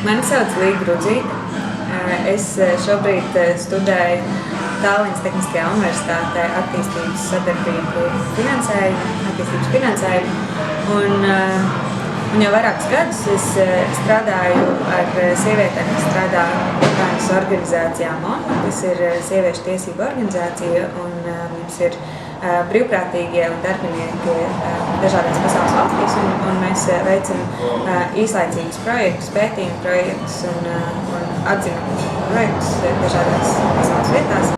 Mani sauc Līga Rudzīte. Es šobrīd studēju Tallinas Tehniskajā universitātē attīstības sadarbību attīstības finansējumu. Un jau vairākus gadus es strādāju ar sievietēm, kas strādā Ukrainas organizācijā MON, kas ir sieviešu tiesību organizācija, un mums ir brīvprātīgie un darbinieki dažādās pasaules valstīs, un mēs veicam īslaicīgus projektus, pētījumu projektus un atzinumu projektus dažādās pasaules vietās.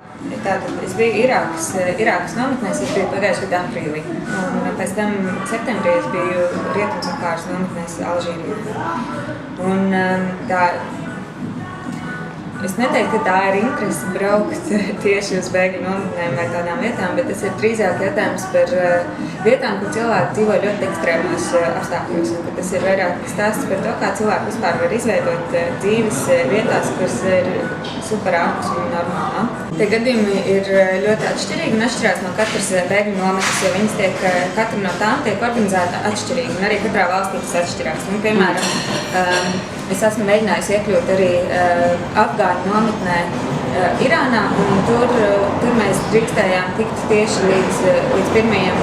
Tātad es biju Irākas nometnēs, es biju pagājušajā gadā aprīlī, un pēc tam septembrī es biju Rietumsakāras nometnēs Alžīrijā. Es neteiktu, ka tā ir interese braukt tieši uz bēgļu nometnēm vai tādām vietām, bet tas ir drīzāk jautājums par vietām, kur cilvēki dzīvo ļoti ekstrēmos apstākļos. Tas ir vairāk stāsts par to, kā cilvēki vispār var izveidot dzīves vietās, kas ir super ārpus un normālā. Tie gadījumi ir ļoti atšķirīgi un atšķirās no katras bēgļu nometnes, jo viņas katra no tām tiek organizēta atšķirīgi, un arī katrā valstī tas atšķirās. Piemēram, es esmu mēģinājusi iekļūt arī afgāņu nometnē Irānā, un tur mēs drīkstējām tikt tieši līdz pirmajiem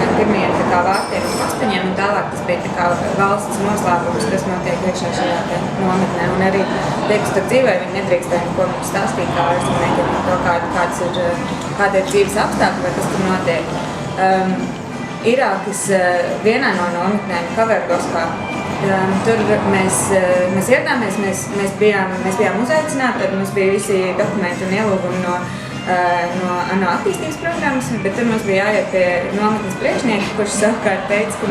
vārtiem un posteņiem, un tālāk tas bija valsts noslēpums, kas notiek iekšā šajā nometnē. Un arī tie, kas tur dzīvoja, viņi nedrīkstēja neko mums stāstīt kā ārzemniekiem par to, kāda ir dzīves apstākļi vai kas tur notiek. Irākas vienā no nometnēm, Kavergoskā, tur mēs ieradāmies, mēs bijām uzaicināti, tad mums bija visi dokumenti un ielūgumi no attīstības programmas, bet tur mums bija jāiet pie nometnes priekšnieka, kurš savukārt teica, ka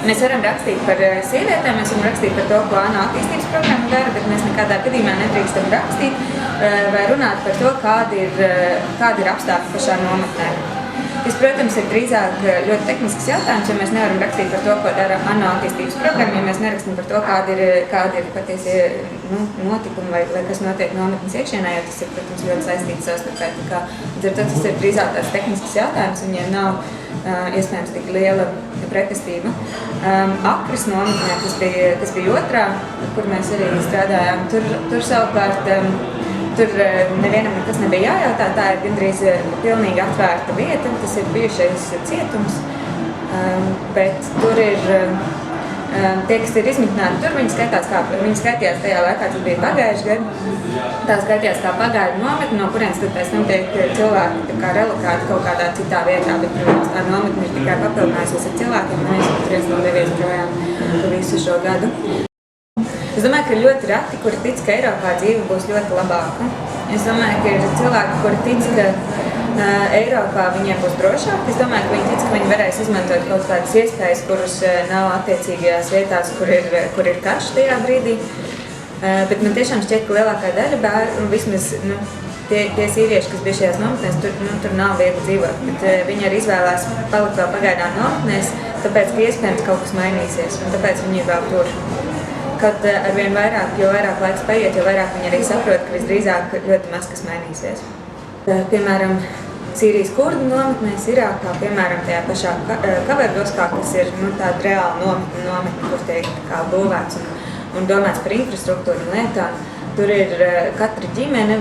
mēs varam rakstīt par sievietēm, mēs varam rakstīt par to, ko ANO attīstības programma dara, bet mēs nekādā gadījumā nedrīkstam rakstīt vai runāt par to, kādi ir apstākļi pašā nometnē. Tas, protams, ir drīzāk ļoti tehnisks jautājums, jo mēs nevaram rakstīt par to, ko dara ANO attīstības programma, ja mēs nerakstam par to, kādi ir patiesie notikumi vai kas notiek nometnes iekšienē, jo tas ir, protams, ļoti saistīts savstarpēji. Tas ir drīzāk tāds tehnisks jautājums, un ja nav iespējams tik liela pretestība. Akras nometnē, kas bija otrā, kur mēs arī strādājām, tur savukārt tur nevienam nekas nebija jājautā, tā ir gandrīz pilnīgi atvērta vieta, tas ir bijušais cietums, bet tur ir tie, kas ir izmitināti tur, viņi skaitījās tajā laikā, tas bija pagājuši gadu, tā skaitījās kā pagaidu nometne, no kurienes tad pēc tam tiek cilvēki relokāti kaut kādā citā vietā, bet, protams, tā nometne ir tikai papildinājusies ar cilvēkiem, un es turēs no devies projām visu šo gadu. Es domāju, ka ir ļoti reti, kuri tic, ka Eiropā dzīve būs ļoti labāka. Es domāju, ka ir cilvēki, kuri tic, ka Eiropā viņiem būs drošāk. Es domāju, ka viņi tic, ka viņi varēs izmantot kaut kādas iespējas, kuras nav attiecīgajās vietās, kur ir karš tajā brīdī. Bet man tiešām šķiet, ka lielākā daļa bērnu, vismaz tie sīvieši, kas bija šajās nometnēs, tur nav viegli dzīvot. Bet viņi arī izvēlās palikt vēl pagaidām nometnēs, tāpēc, ka iespējams kaut kas mainīsies, un tāpēc viņi ir vēl tur. Kad arvien vairāk, jo vairāk laiks paiet, jo vairāk viņi arī saprot, ka visdrīzāk ļoti maz kas mainīsies. Piemēram, Sīrijas kurdu nometnēs Irākā, piemēram, tajā pašā Kavergoskā, kas ir tāda reāla nometne, kur tiek būvēts un domāts par infrastruktūru un lietām. Tur ir katra ģimene,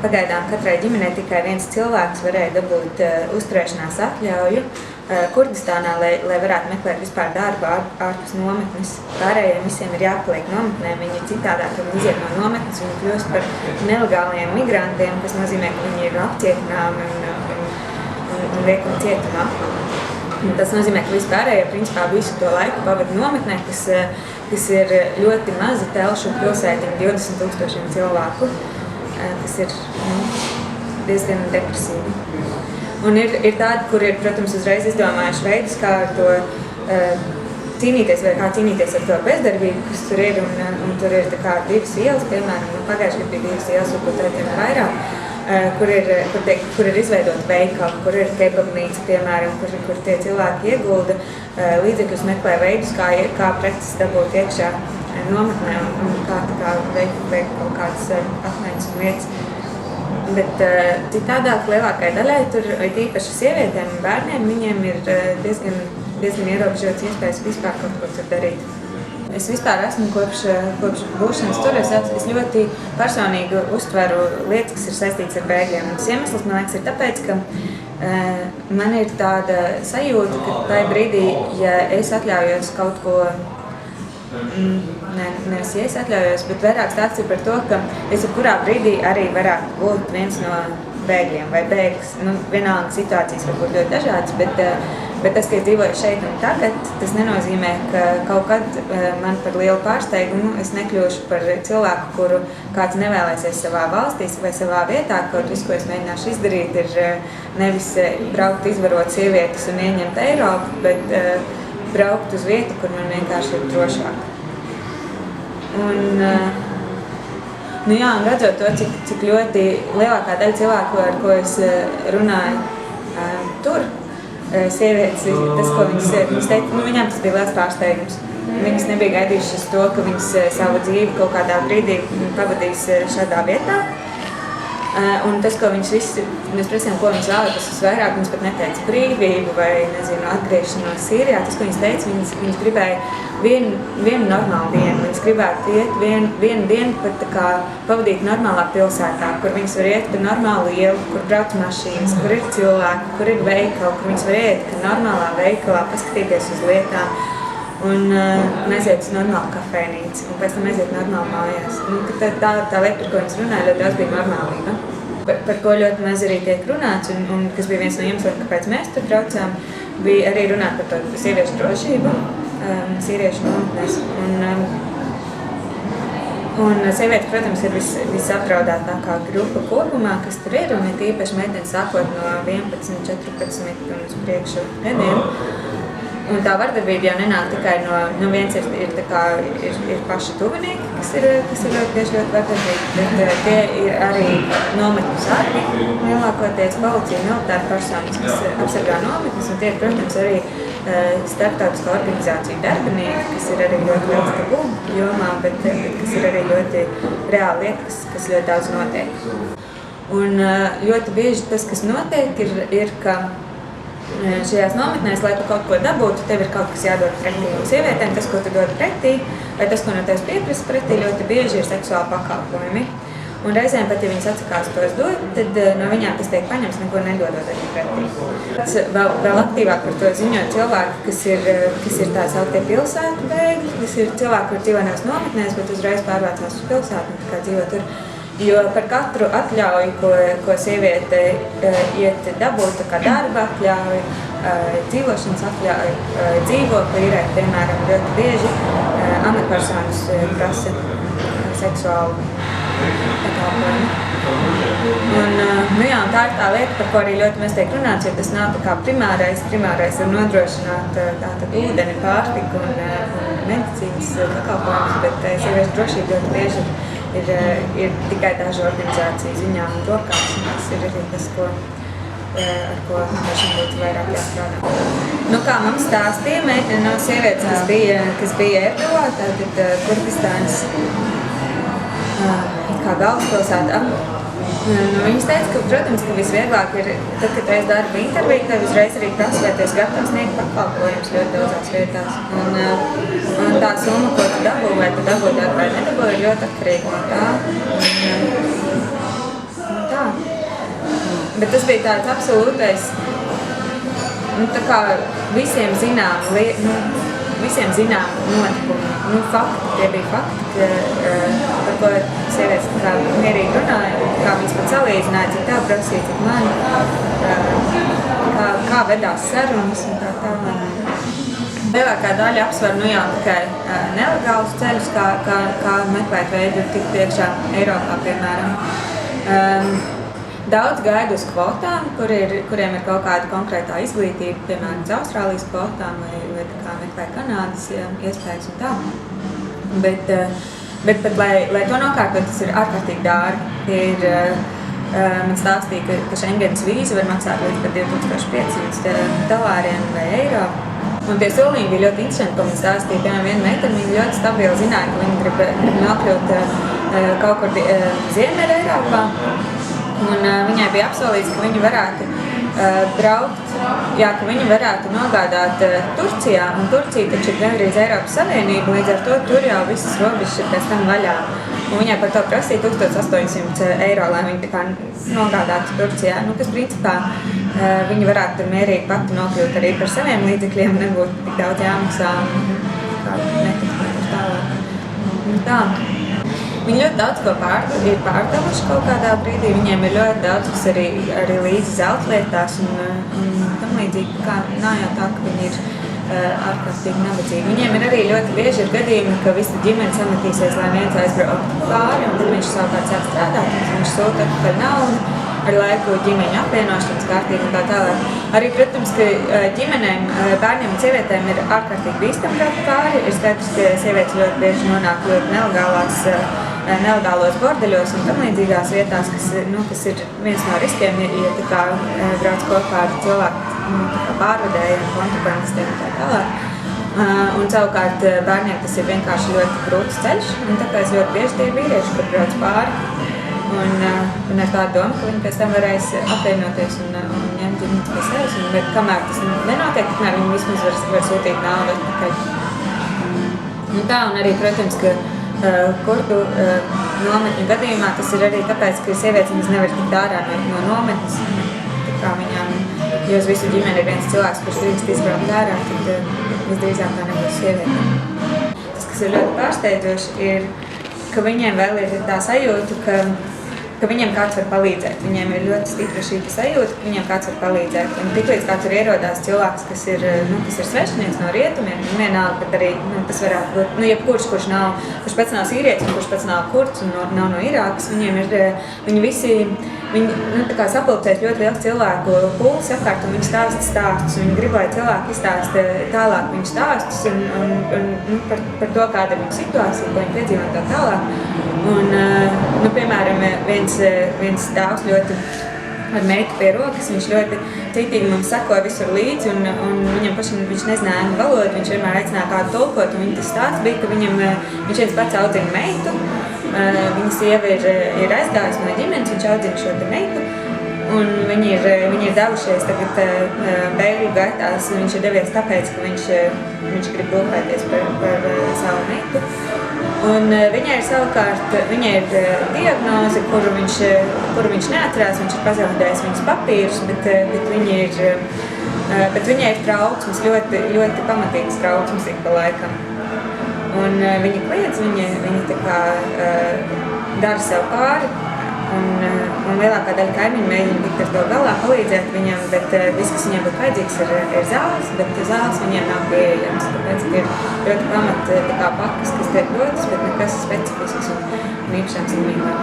pagaidām katrai ģimenei tikai viens cilvēks varēja dabūt uzturēšanās atļauju Kurdistānā, lai varētu meklēt vispār darbu ārpus nometnes. Pārējiem visiem ir jāpaliek nometnē, viņi citādāk, ka viņi iziet no nometnes un kļūst par nelegāliem migrantiem, kas nozīmē, ka viņi ir apcietināmi un liekami cietumā. Tas nozīmē, ka vispārējie principā visu to laiku pavada nometnē, kas ir ļoti maza telšu pilsētiņa, 20,000 cilvēku, kas ir diezgan depresīvi. Un ir tādi, kur ir, protams, uzreiz izdomājuši veidus, kā ar to cīnīties vai kā cīnīties ar to bezdarbību, kas tur ir, un tur ir divas ielas, piemēram, pagājušajā gadā bija divas ielas, varbūt arī vairāk, kur ir izveidota veikali, kur ir kebabnīca, piemēram, kur tie cilvēki iegulda līdzekļus, meklē veidus, kā preces dabūt iekšā nometnē un kā veikt kaut kādas apmaiņas un lietas. Bet citādāk lielākai daļai, tur īpaši sievietēm un bērniem, viņiem ir diezgan ierobežotas iespējas vispār kaut ko tur darīt. Es vispār esmu kopš būšanas tur, es ļoti personīgi uztveru lietas, kas ir saistītas ar bēgļiem. Un tas iemesls, man liekas, ir tāpēc, ka man ir tāda sajūta, ka tajā brīdī, ja es atļaujos kaut ko, nevis ja es atļaujos, bet vairāk stāsts ir par to, ka es jebkurā brīdī arī varētu būt viens no bēgļiem vai bēglis. Vienalga situācijas var būt ļoti dažādas, bet tas, ka es dzīvoju šeit un tagad, tas nenozīmē, ka kaut kad man par lielu pārsteigumu es nekļūšu par cilvēku, kuru kāds nevēlēsies savā valstī vai savā vietā, kaut visu, ko es mēģināšu izdarīt, ir nevis braukt izvarot sievietes un ieņemt Eiropu, bet braukt uz vietu, kur man vienkārši ir drošāk. Un redzot to, cik ļoti lielākā daļa cilvēku, ar ko es runāju tur, sievietes, tas, ko viņas teica, viņām tas bija liels pārsteigums. Viņas nebija gaidījušas to, ka viņas savu dzīvi kaut kādā brīdī pavadīs šādā vietā. Un tas, ko viņas visi, mēs prasījām, ko viņas vēlētos visvairāk, viņas pat neteica brīvību vai, atgriešanos Sīrijā. Tas, ko viņas teica, viņas gribēja vienu normālu dienu. Viņas gribētu iet vienu dienu pat tā kā pavadīt normālā pilsētā, kur viņas var iet pa normālu ielu, kur brauc mašīnas, kur ir cilvēki, kur ir veikali, kur viņas var iet normālā veikalā, paskatīties uz lietām. Un aiziet uz normālu kafejnīcu, un pēc tam aiziet normāli mājās. Tā lieta, par ko viņas runāja, ļoti daudz bija normālība. Par ko ļoti maz arī tiek runāts, un kas bija viens no iemesliem, kāpēc mēs tur braucām, bija arī runāt par to sieviešu drošību, sīriešu nometnēs. Un sievietes, protams, ir visapdraudētākā grupa kopumā, kas tur ir, un ir īpaši meitenes sākot no 11, 14 un uz priekšu gadiem. Un tā vardarbība jau nenāk tikai no viens ir paši tuvinieki, kas ir ļoti vardarbīgi, bet tie ir arī nometņu sargi, lielākoties policija, militāri personas, kas apsargā nometnes, un tie ir, protams, arī starptautiskā organizācija darbinieki, kas ir arī ļoti liels tabu jomā, bet kas ir arī ļoti reāli lietas, kas ļoti daudz notiek. Un ļoti bieži tas, kas notiek, ir ka šajās nometnēs, lai tu kaut ko dabūtu, tev ir kaut kas jādod pretī. Sievietēm tas, ko tu dod pretī, vai tas, ko no tevis pieprasa pretī, ļoti bieži ir seksuāli pakalpojumi. Un reizēm pat, ja viņas atsakās tos dot, tad no viņām tas tiek paņemts, neko nedodot arī pretī. Vēl aktīvāk par to ziņo cilvēki, kas ir tā sauktie pilsētu bēgļi, kas ir cilvēki, kur dzīvo nevis nometnēs, bet uzreiz pārvācās uz pilsētu un kā dzīvo tur. Jo par katru atļauju, ko sieviete iet dabūt, tā kā darba atļauju, dzīvošanas atļauju, dzīvokli īrēt, piemēram, ļoti bieži amatpersonas prasa seksuālu pakalpojumu. Un tā ir tā lieta, par ko arī ļoti maz tiek runāts, jo tas nav tā kā primārais. Primārais ir nodrošināt tātad ūdeni, pārtiku un medicīnas pakalpojumus, bet sieviešu drošība ļoti bieži ir tikai dažu organizāciju ziņām un rokās, un tas ir arī tas, ar ko dažiem būtu vairāk jāstrādā. Kā mums stāstīja, meitene no sievietes, kas bija Erdovā, tātad Kurdistānas kā galvaspilsētā. Viņas teica, ka, protams, ka visvieglāk ir, tad, kad reiz darba interviju, tev uzreiz arī prasa, vai tu esi gatavs sniegt pakalpojumus ļoti daudzās vietās. Un tā summa, ko tu dabū, vai tu dabū darbu vai nedabū, ir ļoti atkarīga no tā. Tā. Bet tas bija tāds absolūtais, tā kā visiem zinām notikumu. Fakti, tie bija fakti, par ko sievietes kā mierīgi runāja, kā viņas pat salīdzināja, cik tev prasīja, cik man, kā vedās sarunas un tā tālāk. Lielākā daļa apsver jau tikai nelegālus ceļus, kā meklēt veidu tikt iekšā Eiropā, piemēram. Daudz gaida uz kvotām, kuriem ir kaut kāda konkrētā izglītība, piemēram, uz Austrālijas kvotām vai kā meklē Kanādas iespējas un tā. Bet pat, lai to nokārtot, tas ir ārkārtīgi dārgi. Man stāstīja, ka Schengens vīza var maksāt līdz pat $2500 vai eiro. Un tie solījumi bija ļoti interesanti, ko man stāstīja. Piemēram, viena meitene, viņa ļoti stabili zināja, ka viņa grib nokļūt kaut kur Ziemeļa Eiropā. Un viņai bija apsolīts, ka viņa varētu braukt, ka viņi varētu nogādāt Turcijā, un Turcija taču ir gandrīz Eiropas Savienība, līdz ar to tur jau visas robežas ir pēc tam vaļā. Un viņai par to prasīja 1800 eiro, lai viņi tā kā nogādātu Turcijā, kas principā viņi varētu tur mierīgi pati nokļūt arī par saviem līdzekļiem, nebūtu tik daudz jāmaksā, kā netikt tālāk. Tā. Viņi ļoti daudz ko ir pārdevuši kaut kādā brīdī, viņiem ir ļoti daudz, kas arī līdzi zeltlietās un tam līdzīgi, kā nav jau tā, ka viņi ir ārkārtīgi nabadzīgi. Viņiem ir arī ļoti bieži ir gadījumi, ka visa ģimene sametīsies, lai viens aizbrauktu pāri, un tad viņš savukārt sāk strādāt, un viņš sūta atpakaļ naudu, ar laiku ģimeņu apvienošanas kārtīgi un tā tālāk. Arī, protams, ka ģimenēm, bērniem un sievietēm ir ārkārtīgi bīstami braukt pāri. Ir skaidrs, ka sievietes ļoti bieži nonāk ļoti nelegālos bordeļos un tam līdzīgās vietās, kas ir viens no riskiem, ja tā kā brauc kopā ar cilvēku pārvadējiem, kontrabandistiem un tā tālāk. Un savukārt bērniem tas ir vienkārši ļoti grūts ceļš, un tāpēc ļoti bieži tie ir vīrieši, kur brauc pāri. Un ar tādu domu, ka viņi pēc tam varēs apvienoties un ņemt ģimenes pie sevis, bet kamēr tas nenotiek, tikmēr viņi vismaz var sūtīt naudu atpakaļ. Un arī, protams, ka kurdu nometņu gadījumā tas ir arī tāpēc, ka sievietes nevar tikt ārā no nometnes. Tā kā viņām, jo uz visu ģimeni ir viens cilvēks, kurš drīkst izbraukt ārā, tad visdrīzāk tā nebūs sievietēm. Tas, kas ir ļoti pārsteidzoši, ir, ka viņiem vēl ir tā sajūta, ka viņiem kāds var palīdzēt. Viņiem ir ļoti stipra šī sajūta, ka viņiem kāds var palīdzēt. Un tiklīdz kā tur ierodās cilvēks, kas ir svešinieks no rietumiem, vienalga, bet arī tas varētu būt, jebkurš, kurš pats nav sīrietis un kurš pats nav kurds un nav no Irākas, viņi visi tā kā sapulcēs ļoti liels cilvēku pūlis apkārt un viņi stāsta stāstus. Viņi grib, lai cilvēki izstāsta tālāk viņu stāstus un par to, kāda ir viņu situācija, ko viņi piedzīvo un tā tālāk. Un, piemēram, viens stāvs ļoti ar meitu pie rokas, viņš ļoti citīgi mums sekoja visur līdzi un viņam pašam viņš nezināja angļu valodu, viņš vienmēr aicināja kādu tulkot un viņa tas stāsts bija, ka viņš viens pats audzina meitu, viņa sieva ir aizgājusi no ģimenes, viņš audzina šo te meitu un viņi ir devušies tagad bēgļu gaitās, viņš ir devies tāpēc, ka viņš grib rūpēties par savu meitu. Un viņai ir savukārt diagnoze, kuru viņš neatcerās, viņš ir pazaudējis viņas papīrus, bet viņai ir trauksmes, ļoti, ļoti pamatīgas trauksmes ik pa laikam. Un viņa kliedz, viņa tā kā dara sev pāri, un lielākā daļa kaimiņu mēģina tikt ar to galā, palīdzēt viņam, bet viss, kas viņiem būtu vajadzīgs, ir zāles, bet zāles viņiem nav pieejams, tāpēc, ka ir ļoti pamat tā kā pakas, kas tiek dotas, bet nekas specifisks un īpašām slimībām.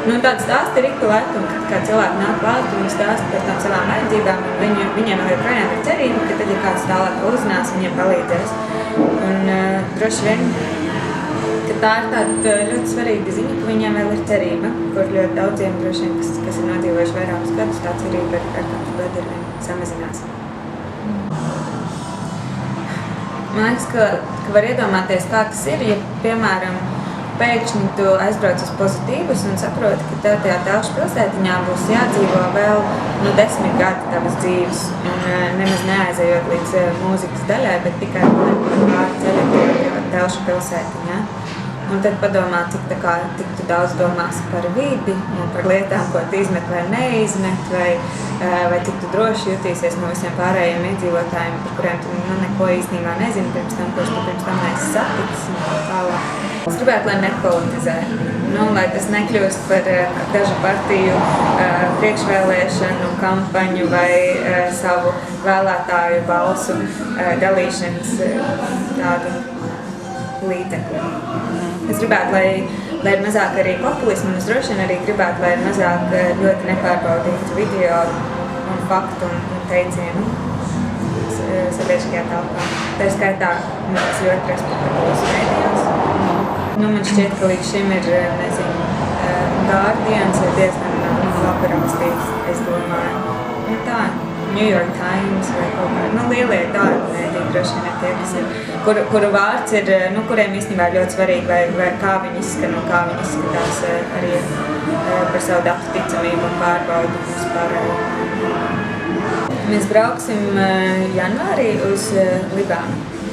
Tāda stāsta ir ik pa laikam, kad kā cilvēki nāk klāt un viņi stāsta par tām savām vajadzībām, un viņiem vēl joprojām ir cerība, ka tad, ja kāds tālāk uzzinās, viņiem palīdzēs. Un droši vien, ka tā ir tāda ļoti svarīga ziņa, ka viņiem vēl ir cerība, kur ļoti daudziem droši vien, kas ir nodzīvojuši vairākus gadus, tā cerība ar katru gadu ir vien samazinās. Man liekas, ka var iedomāties, kā tas ir, ja, piemēram, pēkšņi tu aizbrauc uz Pozitīvus un saproti, ka tev tajā Telšu pilsētiņā būs jādzīvo vēl 10 gadi tavas dzīves un nemaz neaizejot līdz mūzikas daļai, bet tikai pārceļot Telšu pilsētiņā. Un tad padomā, cik tu daudz domās par vidi un par lietām, ko tu izmet vai neizmet, vai cik tu droši jutīsies no visiem pārējiem iedzīvotājiem, par kuriem tu neko īstenībā nezini pirms tam, kurš tu pirms tam neesi saticis un tā tālāk. Es gribētu, lai nepolitizē, lai tas nekļūst par dažu partiju priekšvēlēšanu, kampaņu vai savu vēlētāju balsu dalīšanas tādu līdzekli. Es gribētu, lai ir mazāk arī populismu, un es droši vien arī gribētu, lai ir mazāk ļoti nepārbaudītu video un faktu un teicienu sabiedriskajā telpā. Tā skaitā mēs ļoti respektētos mēdījos. Man šķiet, ka līdz šim ir, Guardians ir diezgan labi rakstīts, es domāju. Tā, New York Times vai kaut kā, lielie tādi mēdī droši vien ir tie, kas ir, kuru vārds ir, kuriem īstenībā ir ļoti svarīgi, vai kā viņi izskan un kā viņi izskatās arī par savu datu ticamību un pārbaudu vispār. Mēs brauksim janvārī uz Libānu.